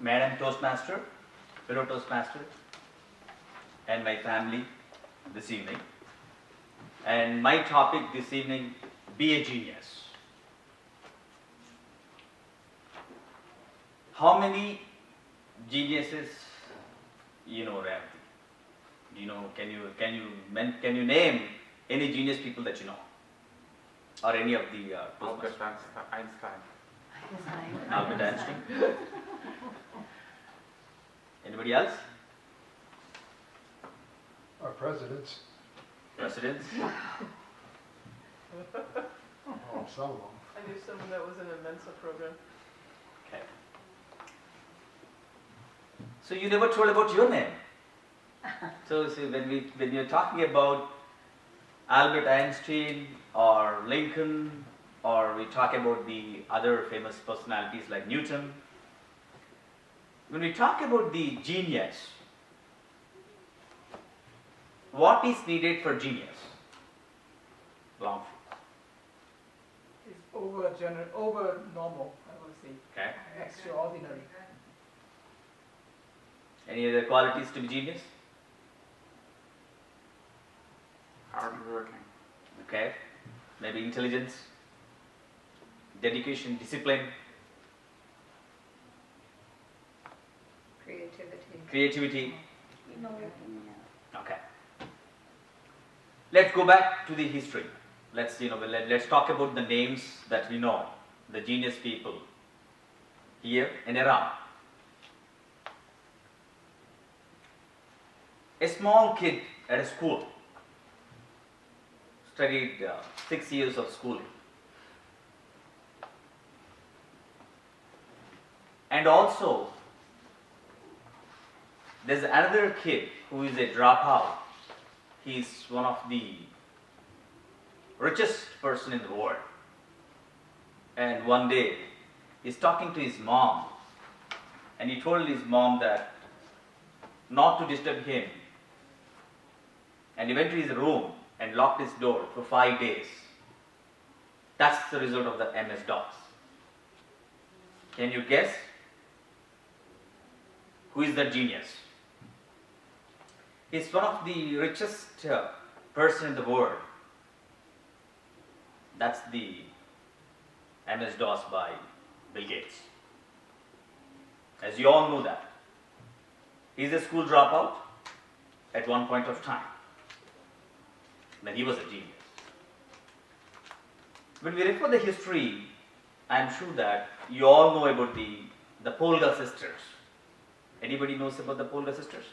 Madam Toastmaster, fellow Toastmaster, and my family this evening. And my topic this evening, be a genius. How many geniuses you know, Revati? Do you know? Can you name any genius people that you know, or any of the Albert Einstein. Albert Einstein. Anybody else? Our presidents. Presidents? Oh, some of them. I knew someone that was in a Mensa program. Okay. So you never told about your name. So see, when you're talking about Albert Einstein or Lincoln, or we talk about the other famous personalities like Newton, when we talk about the genius, what is needed for genius? Long. It's over normal, I would say. Okay. Extraordinary. Any other qualities to be genius? Hardworking. Okay. Maybe intelligence, dedication, discipline, creativity. Okay. Let's go back to the history. Let's talk about the names that we know, the genius people here and around. A small kid at a school studied 6 years of schooling, and also there's another kid who is a dropout. He's one of the richest person in the world, and one day he's talking to his mom, and he told his mom that not to disturb him, and he went to his room and locked his door for 5 days. That's the result of the MS-DOS. Can you guess who is the genius? He's one of the richest person in the world. That's the MS-DOS by Bill Gates. As you all know that. He's a school dropout at one point of time. Then he was a genius. When we refer the history, I am sure that you all know about the Polga sisters. Anybody knows about the Polga sisters?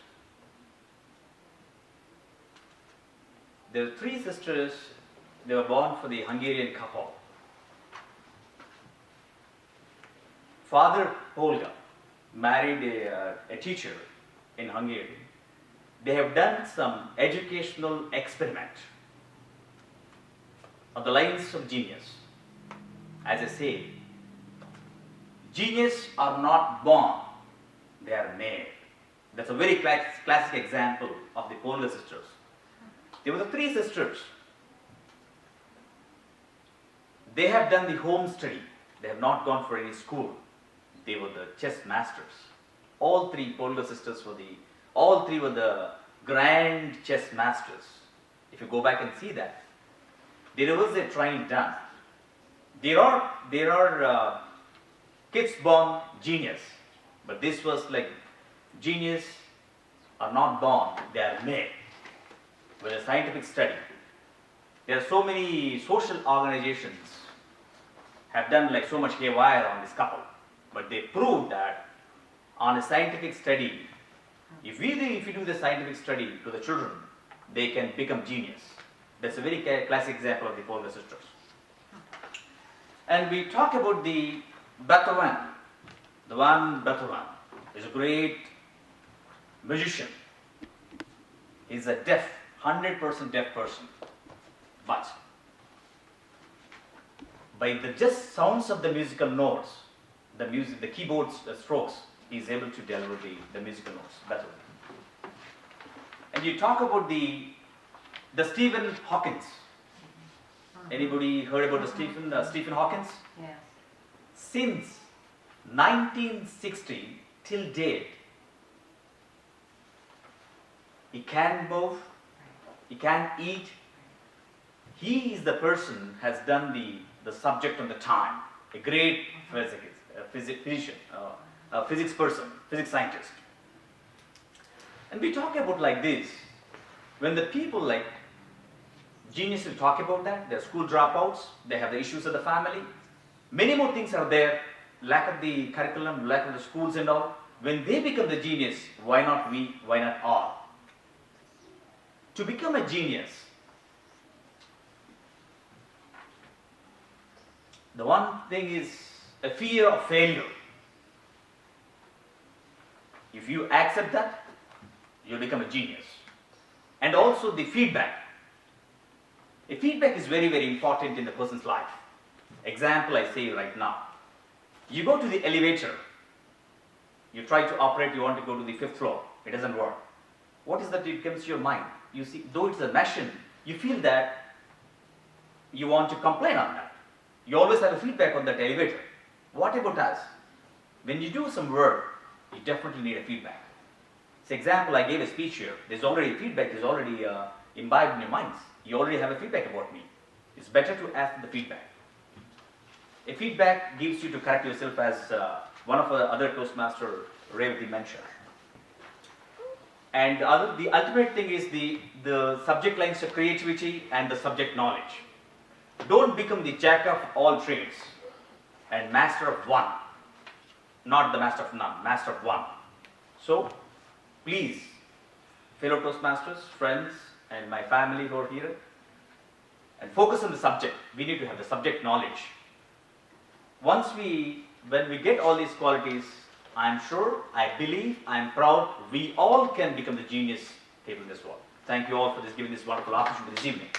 There are 3 sisters. They were born for the Hungarian couple. Father Polga married a teacher in Hungary. They have done some educational experiment on the lines of genius. As I say, genius are not born, they are made. That's a very classic example of the Polga sisters. They were the 3 sisters. They have done the home study. They have not gone for any school. They were the chess masters. All 3 Polga sisters were the grand chess masters. If you go back and see that, there was a training done. There are kids born genius, but this was like genius are not born, they are made with a scientific study. There are so many social organizations have done like so much haywire on this couple, but they proved that on a scientific study, if you do the scientific study to the children, they can become genius. That's a very classic example of the Polga sisters. And we talk about the Beethoven. The one Beethoven is a great musician. He's a 100% deaf person. But by the just sounds of the musical notes, the keyboard strokes, he is able to deliver the musical notes better. And you talk about the Stephen Hawking. Anybody heard about the Stephen Hawking? Yes. Since 1960, till date, he can't move, he can't eat. He is the person has done the subject on the time. A great physician, a physics person, physics scientist. And we talk about like this. When the people like geniuses talk about that, they're school dropouts, they have the issues of the family. Many more things are there, lack of the curriculum, lack of the schools and all. When they become the genius, why not we, why not all? To become a genius, the one thing is a fear of failure. If you accept that, you'll become a genius. And also the feedback. A feedback is very, very important in the person's life. Example I say right now. You go to the elevator. You try to operate, you want to go to the 5th floor. It doesn't work. What is that it comes to your mind? You see, though it's a machine, you feel that you want to complain on that. You always have a feedback on that elevator. What about us? When you do some work, you definitely need a feedback. For example, I gave a speech here. There's already feedback, is already imbibed in your minds. You already have a feedback about me. It's better to ask the feedback. A feedback gives you to correct yourself, as one of the other Toastmaster Revati mentioned. And the ultimate thing is the subject lines of creativity and the subject knowledge. Don't become the jack of all trades and master of one. Not the master of none, master of one. So, please, fellow Toastmasters, friends, and my family who are here, and focus on the subject. We need to have the subject knowledge. When we get all these qualities, I am sure, I believe, I am proud, we all can become the genius people in this world. Thank you all for giving this wonderful opportunity this evening.